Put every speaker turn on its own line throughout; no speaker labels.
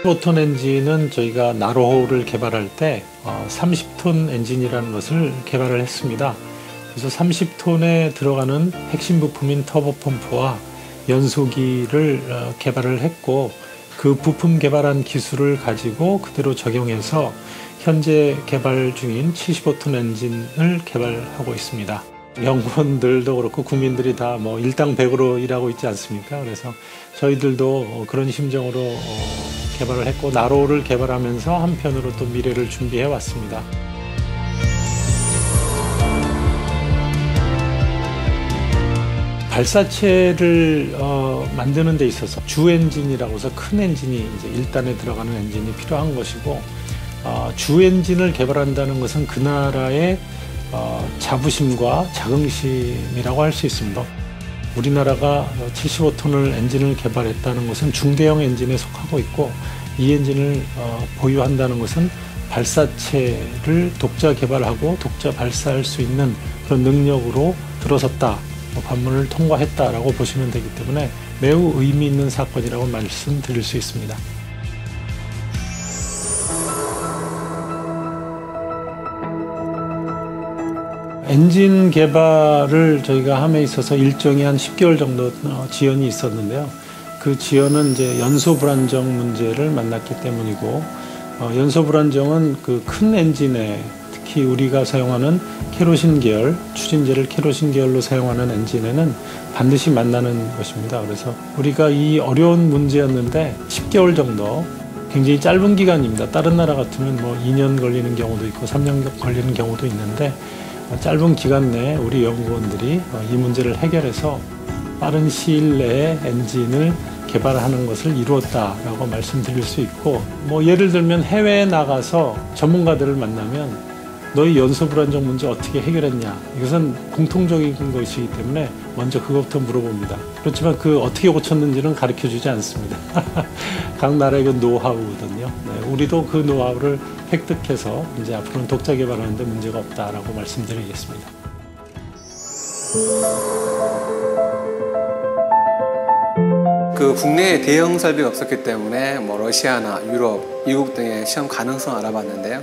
15톤 엔진은 저희가 나로호를 개발할 때 30톤 엔진이라는 것을 개발을 했습니다. 그래서 30톤에 들어가는 핵심 부품인 터보 펌프와 연소기를 개발을 했고, 그 부품 개발한 기술을 가지고 그대로 적용해서 현재 개발 중인 75톤 엔진을 개발하고 있습니다. 연구원들도 그렇고 국민들이 다 일당백으로 일하고 있지 않습니까? 그래서 저희들도 그런 심정으로 개발을 했고, 나로를 개발하면서 한편으로 또 미래를 준비해 왔습니다. 발사체를 만드는 데 있어서 주 엔진이라고 해서 큰 엔진이 이제 1단에 들어가는 엔진이 필요한 것이고, 주 엔진을 개발한다는 것은 그 나라의 자부심과 자긍심이라고 할 수 있습니다. 우리나라가 75톤을 엔진을 개발했다는 것은 중대형 엔진에 속하고 있고, 이 엔진을 보유한다는 것은 발사체를 독자 개발하고 독자 발사할 수 있는 그런 능력으로 들어섰다, 관문을 통과했다라고 보시면 되기 때문에 매우 의미 있는 사건이라고 말씀드릴 수 있습니다. 엔진 개발을 저희가 함에 있어서 일정이 한 10개월 정도 지연이 있었는데요. 그 지연은 이제 연소 불안정 문제를 만났기 때문이고, 연소 불안정은 그 큰 엔진에, 특히 우리가 사용하는 케로신 계열, 추진제를 케로신 계열로 사용하는 엔진에는 반드시 만나는 것입니다. 그래서 우리가 이 어려운 문제였는데 10개월 정도, 굉장히 짧은 기간입니다. 다른 나라 같으면 2년 걸리는 경우도 있고 3년 걸리는 경우도 있는데, 짧은 기간 내에 우리 연구원들이 이 문제를 해결해서 빠른 시일 내에 엔진을 개발하는 것을 이루었다라고 말씀드릴 수 있고, 예를 들면 해외에 나가서 전문가들을 만나면 너희 연소 불안정 문제 어떻게 해결했냐. 이것은 공통적인 것이기 때문에 먼저 그것부터 물어봅니다. 그렇지만 그 어떻게 고쳤는지는 가르쳐주지 않습니다. 각 나라의 그 노하우거든요. 네, 우리도 그 노하우를 획득해서 이제 앞으로는 독자 개발하는데 문제가 없다라고 말씀드리겠습니다.
그 국내에 대형 설비가 없었기 때문에 뭐 러시아나 유럽, 미국 등의 시험 가능성 알아봤는데요.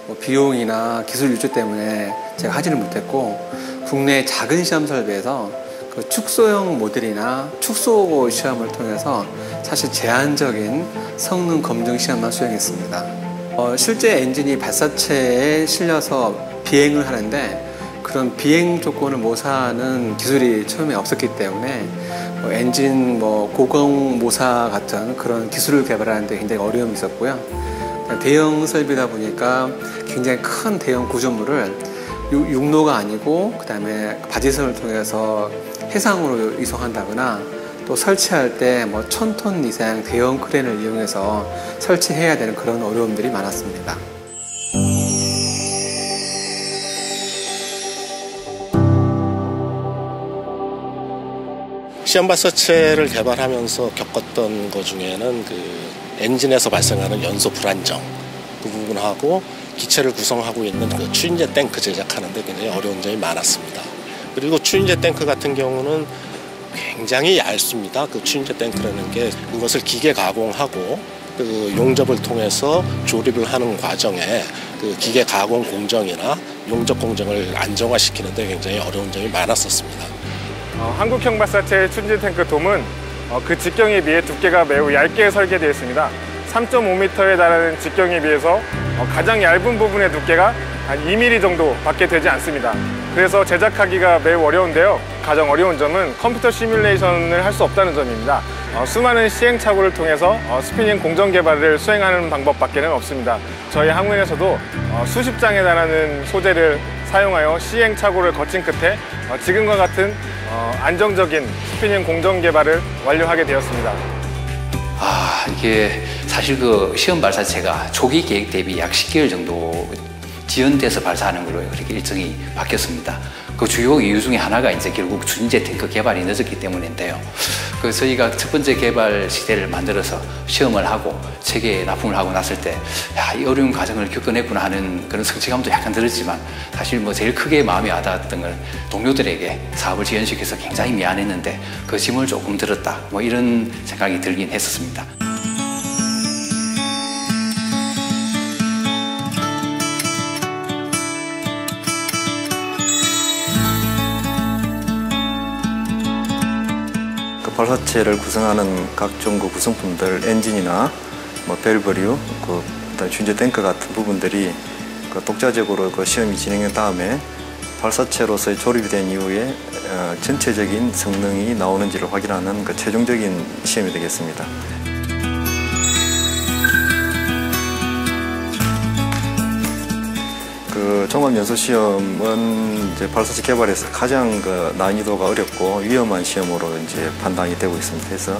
뭐 비용이나 기술 유지 때문에 제가 하지는 못했고 국내 작은 시험 설비에서 그 축소형 모델이나 축소 시험을 통해서 사실 제한적인 성능 검증 시험만 수행했습니다. 실제 엔진이 발사체에 실려서 비행을 하는데 그런 비행 조건을 모사하는 기술이 처음에 없었기 때문에 엔진 고공 모사 같은 그런 기술을 개발하는 데 굉장히 어려움이 있었고요. 대형 설비다 보니까 굉장히 큰 대형 구조물을 육로가 아니고 그다음에 바지선을 통해서 해상으로 이송한다거나 또 설치할 때 1000톤 이상 대형 크레인을 이용해서 설치해야 되는 그런 어려움들이 많았습니다.
시험 발사체를 개발하면서 겪었던 것 중에는 그 엔진에서 발생하는 연소 불안정 그 부분하고 기체를 구성하고 있는 그 추진제 탱크 제작하는데 굉장히 어려운 점이 많았습니다. 그리고 추진제 탱크 같은 경우는 굉장히 얇습니다. 그 추진제 탱크라는 게 그것을 기계 가공하고 그 용접을 통해서 조립을 하는 과정에 그 기계 가공 공정이나 용접 공정을 안정화시키는데 굉장히 어려운 점이 많았었습니다.
한국형 발사체의 추진제 탱크 돔은 그 직경에 비해 두께가 매우 얇게 설계되어 있습니다. 3.5m에 달하는 직경에 비해서 가장 얇은 부분의 두께가 한 2mm 정도밖에 되지 않습니다. 그래서 제작하기가 매우 어려운데요. 가장 어려운 점은 컴퓨터 시뮬레이션을 할 수 없다는 점입니다. 수많은 시행착오를 통해서 스피닝 공정 개발을 수행하는 방법밖에는 없습니다. 저희 항공에서도 수십 장에 달하는 소재를 사용하여 시행착오를 거친 끝에 지금과 같은 안정적인 스피닝 공정 개발을 완료하게 되었습니다.
이게 사실 그 시험 발사체가 초기 계획 대비 약 10개월 정도 지연돼서 발사하는 걸로 이렇게 일정이 바뀌었습니다. 그 주요 이유 중에 하나가 이제 결국 추진제 탱크 개발이 늦었기 때문인데요. 그 저희가 첫 번째 개발 시대를 만들어서 시험을 하고 체계에 납품을 하고 났을 때, 이 어려운 과정을 겪어냈구나 하는 그런 성취감도 약간 들었지만, 사실 제일 크게 마음이 와닿았던 건 동료들에게 사업을 지연시켜서 굉장히 미안했는데 그 짐을 조금 들었다, 이런 생각이 들긴 했었습니다.
발사체를 구성하는 각종 그 구성품들, 엔진이나 밸브류, 그다음에 추진제 탱크 같은 부분들이 독자적으로 시험이 진행된 다음에 발사체로서의 조립이 된 이후에 전체적인 성능이 나오는지를 확인하는 최종적인 시험이 되겠습니다. 종합연소시험은 이제 발사체 개발에서 가장 난이도가 어렵고 위험한 시험으로 이제 판단이 되고 있습니다. 그래서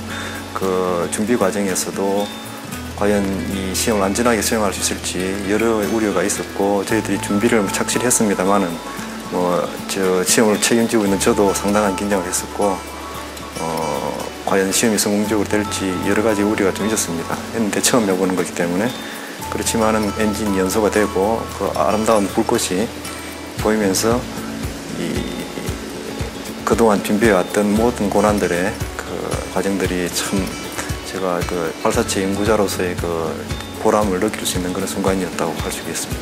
준비 과정에서도 과연 이 시험을 안전하게 수행할 수 있을지 여러 우려가 있었고, 저희들이 준비를 착실히 했습니다만은 시험을 책임지고 있는 저도 상당한 긴장을 했었고, 과연 시험이 성공적으로 될지 여러 가지 우려가 좀 있었습니다. 했는데 처음 해보는 거기 때문에. 그렇지만은 엔진 연소가 되고 아름다운 불꽃이 보이면서 그동안 준비해왔던 모든 고난들의 과정들이 참 제가 발사체 연구자로서의 보람을 느낄 수 있는 그런 순간이었다고 할 수 있겠습니다.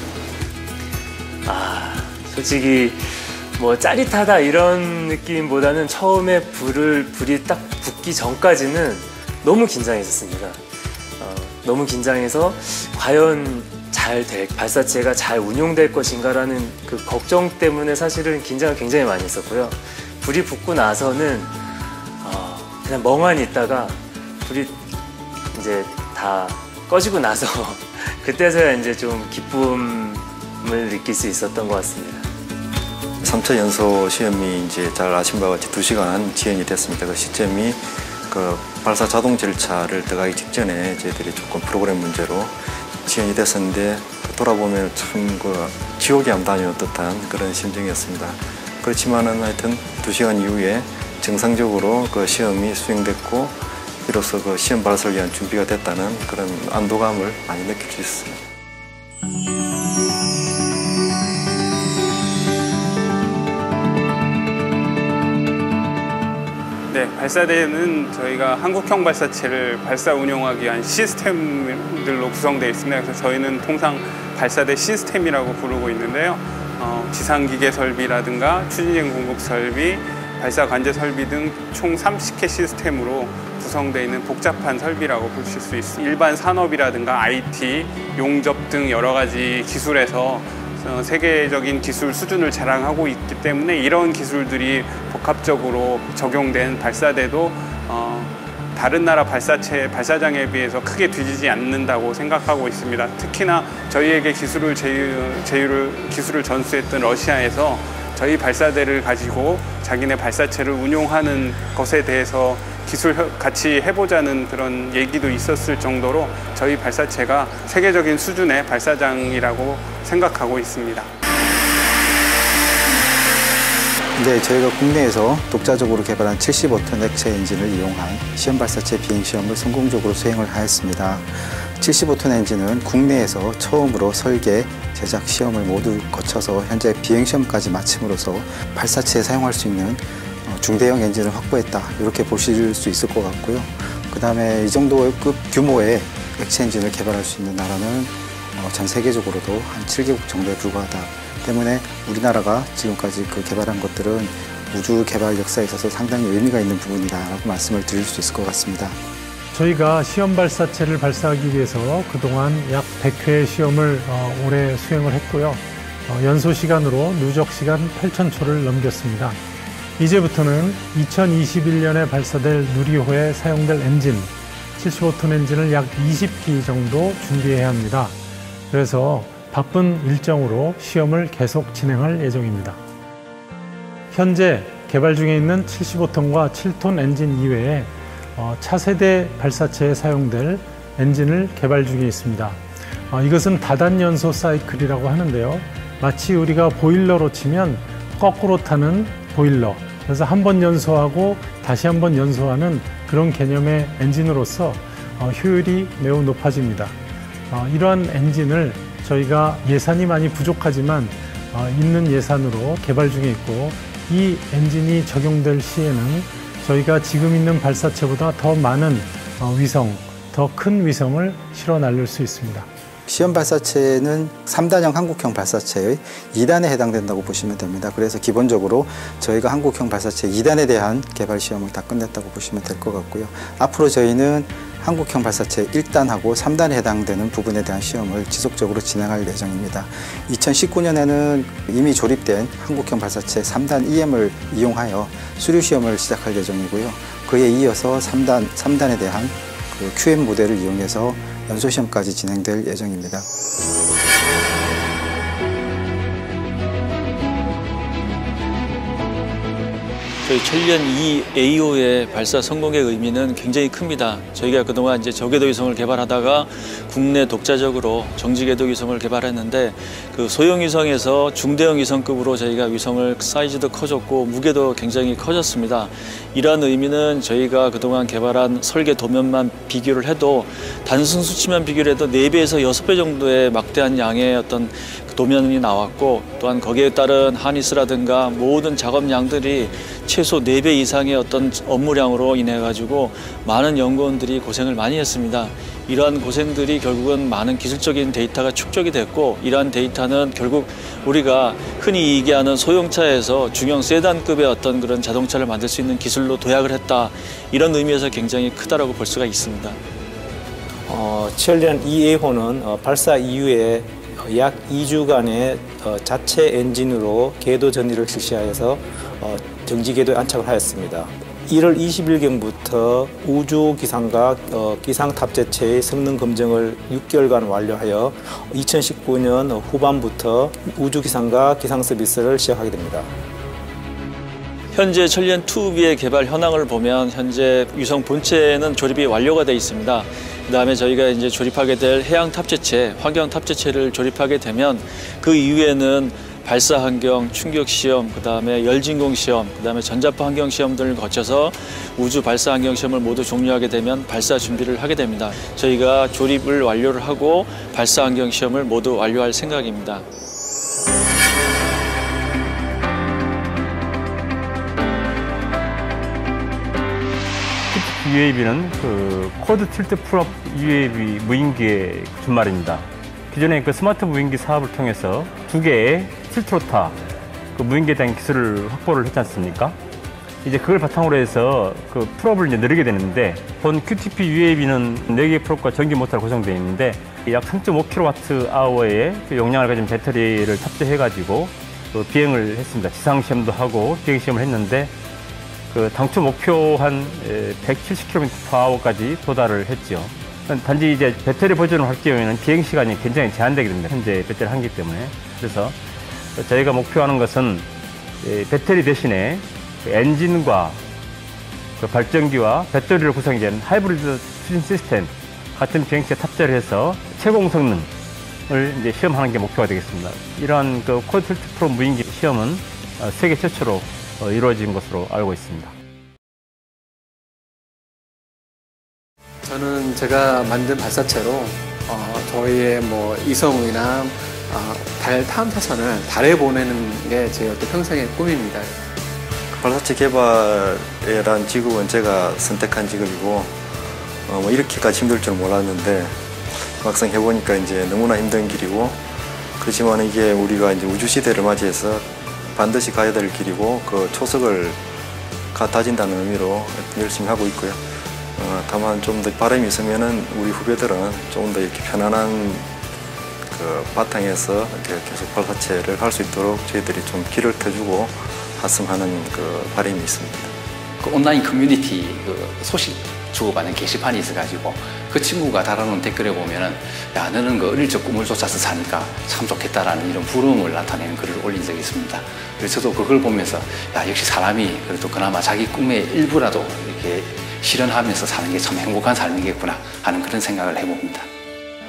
솔직히 짜릿하다 이런 느낌보다는 처음에 불이 딱 붙기 전까지는 너무 긴장했었습니다. 너무 긴장해서 과연 발사체가 잘 운용될 것인가라는 그 걱정 때문에 사실은 긴장을 굉장히 많이 했었고요. 불이 붙고 나서는 그냥 멍하니 있다가 불이 이제 다 꺼지고 나서 그때서야 이제 좀 기쁨을 느낄 수 있었던 것 같습니다.
3차 연소 시험이 이제 잘 아신 바와 같이 2시간 지연이 됐습니다. 그 시점이 발사 자동 절차를 들어가기 직전에 저희들이 조금 프로그램 문제로 지연이 됐었는데 돌아보면 참 지옥에 안 다니는 듯한 그런 심정이었습니다. 그렇지만은 하여튼 2시간 이후에 정상적으로 그 시험이 수행됐고 비로소 그 시험 발사를 위한 준비가 됐다는 그런 안도감을 많이 느낄 수 있었습니다.
네, 발사대는 저희가 한국형 발사체를 발사 운용하기 위한 시스템들로 구성되어 있습니다. 그래서 저희는 통상 발사대 시스템이라고 부르고 있는데요. 지상기계 설비라든가 추진행 공급 설비, 발사 관제 설비 등 총 30개 시스템으로 구성되어 있는 복잡한 설비라고 보실 수 있습니다. 일반 산업이라든가 IT, 용접 등 여러 가지 기술에서 세계적인 기술 수준을 자랑하고 있기 때문에 이런 기술들이 복합적으로 적용된 발사대도 다른 나라 발사장에 비해서 크게 뒤지지 않는다고 생각하고 있습니다. 특히나 저희에게 기술을 전수했던 러시아에서 저희 발사대를 가지고 자기네 발사체를 운용하는 것에 대해서 기술 같이 해보자는 그런 얘기도 있었을 정도로 저희 발사체가 세계적인 수준의 발사장이라고 생각하고 있습니다.
네, 저희가 국내에서 독자적으로 개발한 75톤 액체 엔진을 이용한 시험 발사체 비행 시험을 성공적으로 수행을 하였습니다. 75톤 엔진은 국내에서 처음으로 설계, 제작 시험을 모두 거쳐서 현재 비행 시험까지 마침으로써 발사체에 사용할 수 있는 중대형 엔진을 확보했다, 이렇게 보실 수 있을 것 같고요. 그 다음에 이 정도급 규모의 액체 엔진을 개발할 수 있는 나라는 전 세계적으로도 한 7개국 정도에 불과하다 때문에 우리나라가 지금까지 개발한 것들은 우주 개발 역사에 있어서 상당히 의미가 있는 부분이다라고 말씀을 드릴 수 있을 것 같습니다.
저희가 시험 발사체를 발사하기 위해서 그동안 약 100회의 시험을 올해 수행을 했고요. 연소 시간으로 누적 시간 8,000초를 넘겼습니다. 이제부터는 2021년에 발사될 누리호에 사용될 엔진, 75톤 엔진을 약 20기 정도 준비해야 합니다. 그래서 바쁜 일정으로 시험을 계속 진행할 예정입니다. 현재 개발 중에 있는 75톤과 7톤 엔진 이외에 차세대 발사체에 사용될 엔진을 개발 중에 있습니다. 이것은 다단연소 사이클이라고 하는데요. 마치 우리가 보일러로 치면 거꾸로 타는 보일러, 그래서 한 번 연소하고 다시 한 번 연소하는 그런 개념의 엔진으로서 효율이 매우 높아집니다. 이러한 엔진을 저희가 예산이 많이 부족하지만 있는 예산으로 개발 중에 있고, 이 엔진이 적용될 시에는 저희가 지금 있는 발사체보다 더 많은 위성, 더 큰 위성을 실어 날릴 수 있습니다.
시험 발사체는 3단형 한국형 발사체의 2단에 해당된다고 보시면 됩니다. 그래서 기본적으로 저희가 한국형 발사체 2단에 대한 개발 시험을 다 끝냈다고 보시면 될 것 같고요. 앞으로 저희는 한국형 발사체 1단하고 3단에 해당되는 부분에 대한 시험을 지속적으로 진행할 예정입니다. 2019년에는 이미 조립된 한국형 발사체 3단 EM을 이용하여 수료 시험을 시작할 예정이고요. 그에 이어서 3단에 대한 QM 모델을 이용해서 연소 시험까지 진행될 예정입니다.
저희 천리안 2AO의 발사 성공의 의미는 굉장히 큽니다. 저희가 그동안 이제 저궤도 위성을 개발하다가 국내 독자적으로 정지궤도 위성을 개발했는데, 그 소형 위성에서 중대형 위성급으로 저희가 위성을 사이즈도 커졌고 무게도 굉장히 커졌습니다. 이러한 의미는 저희가 그동안 개발한 설계 도면만 비교를 해도, 단순 수치만 비교를 해도 4배에서 6배 정도의 막대한 양의 어떤 도면이 나왔고, 또한 거기에 따른 하니스라든가 모든 작업량들이 최소 4배 이상의 어떤 업무량으로 인해 가지고 많은 연구원들이 고생을 많이 했습니다. 이러한 고생들이 결국은 많은 기술적인 데이터가 축적이 됐고, 이러한 데이터는 결국 우리가 흔히 얘기하는 소형차에서 중형 세단급의 어떤 그런 자동차를 만들 수 있는 기술로 도약을 했다, 이런 의미에서 굉장히 크다라고 볼 수가 있습니다.
천리안 2AO는 발사 이후에 약 2주간의 자체 엔진으로 궤도 전이를 실시하여서 정지 궤도에 안착을 하였습니다. 1월 20일경부터 우주기상과 기상탑재체의 성능 검증을 6개월간 완료하여 2019년 후반부터 우주기상과 기상서비스를 시작하게 됩니다.
현재 천리안 2B의 개발 현황을 보면 현재 위성 본체는 조립이 완료가 되어 있습니다. 그다음에 저희가 이제 조립하게 될 해양 탑재체, 환경 탑재체를 조립하게 되면 그 이후에는 발사 환경, 충격 시험, 그다음에 열진공 시험, 그다음에 전자파 환경 시험 등을 거쳐서 우주 발사 환경 시험을 모두 종료하게 되면 발사 준비를 하게 됩니다. 저희가 조립을 완료를 하고 발사 환경 시험을 모두 완료할 생각입니다.
UAV는 그 쿼드 틸트 풀업 UAV 무인기의 준말입니다. 기존에 그 스마트 무인기 사업을 통해서 2개의 틸트로타 그 무인기에 대한 기술을 확보를 했지 않습니까? 이제 그걸 바탕으로 해서 그 풀업을 이제 늘리게 되는데 본 QTP UAV는 4개의 풀업과 전기 모터로 구성되어 있는데 약 3.5kWh의 그 용량을 가진 배터리를 탑재해가지고 그 비행을 했습니다. 지상 시험도 하고 비행 시험을 했는데 그 당초 목표한 170km/h까지 도달을 했죠. 단지 이제 배터리 보존을 할 경우에는 비행 시간이 굉장히 제한되게 됩니다. 현재 배터리 한기 때문에. 그래서 저희가 목표하는 것은 배터리 대신에 엔진과 발전기와 배터리를 구성된 하이브리드 추진 시스템 같은 비행체에 탑재를 해서 최고 성능을 이제 시험하는 게 목표가 되겠습니다. 이러한 그 쿼드 틸트 풀업 무인기 시험은 세계 최초로 이루어진 것으로 알고 있습니다.
저는 제가 만든 발사체로 저희의 뭐 이성우나 달 탐사선을 달에 보내는 게 제 어떤 평생의 꿈입니다.
발사체 개발이란 직업은 제가 선택한 직업이고 뭐 이렇게까지 힘들 줄 몰랐는데 막상 해보니까 이제 너무나 힘든 길이고 그렇지만 이게 우리가 이제 우주 시대를 맞이해서 반드시 가야 될 길이고 그 초석을 다진다는 의미로 열심히 하고 있고요. 다만 좀 더 바람이 있으면은 우리 후배들은 조금 더 이렇게 편안한 그 바탕에서 이렇게 계속 발사체를 할 수 있도록 저희들이 좀 길을 펴주고 했으면 하는 그 바람이 있습니다.
그 온라인 커뮤니티 그 소식 주고받는 게시판이 있어가지고 그 친구가 달아놓은 댓글에 보면은 야 너는 그 어릴 적 꿈을 쫓아서 사니까 참 좋겠다라는 이런 부러움을 나타내는 글을 올린 적이 있습니다. 그래서 저도 그걸 보면서 야 역시 사람이 그래도 그나마 자기 꿈의 일부라도 이렇게 실현하면서 사는 게 참 행복한 삶이겠구나 하는 그런 생각을 해봅니다.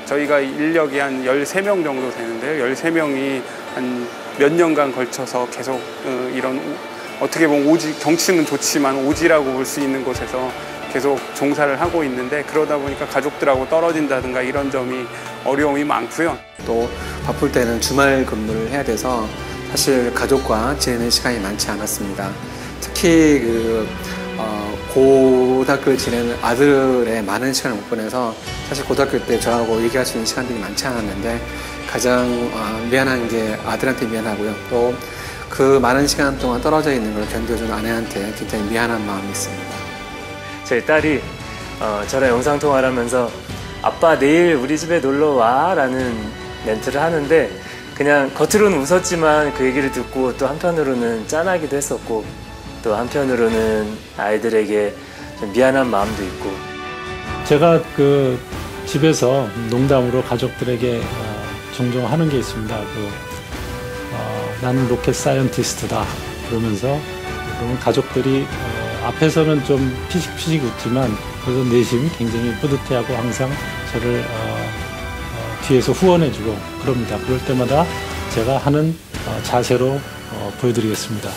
저희가 인력이 한 13명 정도 되는데요. 13명이 한 몇 년간 걸쳐서 계속 이런 어떻게 보면 오지, 경치는 좋지만 오지라고 볼 수 있는 곳에서 계속 종사를 하고 있는데 그러다 보니까 가족들하고 떨어진다든가 이런 점이 어려움이 많고요.
또 바쁠 때는 주말 근무를 해야 돼서 사실 가족과 지내는 시간이 많지 않았습니다. 특히 고등학교를 지내는 아들의 많은 시간을 못 보내서 사실 고등학교 때 저하고 얘기할 수 있는 시간들이 많지 않았는데 가장 미안한 게 아들한테 미안하고요. 또 그 많은 시간 동안 떨어져 있는 걸 견뎌준 아내한테 굉장히 미안한 마음이 있습니다.
저희 딸이 저랑 영상통화를 하면서 아빠 내일 우리 집에 놀러 와 라는 멘트를 하는데 그냥 겉으로는 웃었지만 그 얘기를 듣고 또 한편으로는 짠하기도 했었고 또 한편으로는 아이들에게 좀 미안한 마음도 있고
제가 그 집에서 농담으로 가족들에게 종종 하는 게 있습니다. 나는 로켓 사이언티스트다 그러면서 그러면 가족들이 앞에서는 좀 피식피식 웃지만 그래서 내심이 굉장히 뿌듯해하고 항상 저를 뒤에서 후원해주고 그럽니다. 그럴 때마다 제가 하는 자세로 보여드리겠습니다.